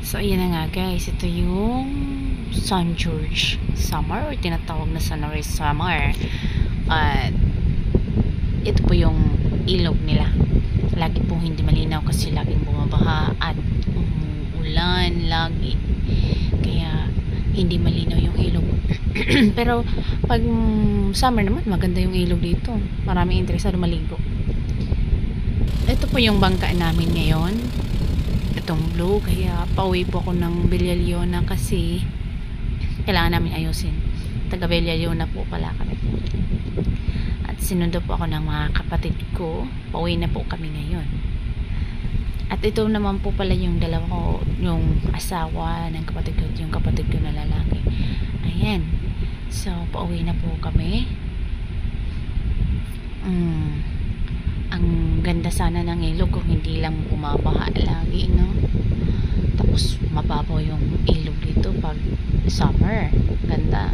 So, ayan na nga guys. Ito yung San George Summer or tinatawag na Sunrise Summer. At ito po yung ilog nila. Lagi pong hindi malinaw kasi laging bumabaha at umuulan lagi. Kaya hindi malinaw yung ilog. Pero pag summer naman, maganda yung ilog dito. Maraming interesado maligo. Ito po yung bangka namin ngayon. Itong blue, kaya pauwi po ako ng Villalona kasi kailangan namin ayusin. Taga Villalona po pala kami. At sinundo po ako ng mga kapatid ko. Pauwi na po kami ngayon. At ito naman po pala yung dalawa ko, yung asawa ng kapatid ko, yung kapatid ko na lalaki. Ayan. So, pauwi na po kami. Ang ganda sana ng ilog kung hindi lang bumabaha lagi, no? Tapos mababaw yung ilog dito pag summer. Ganda.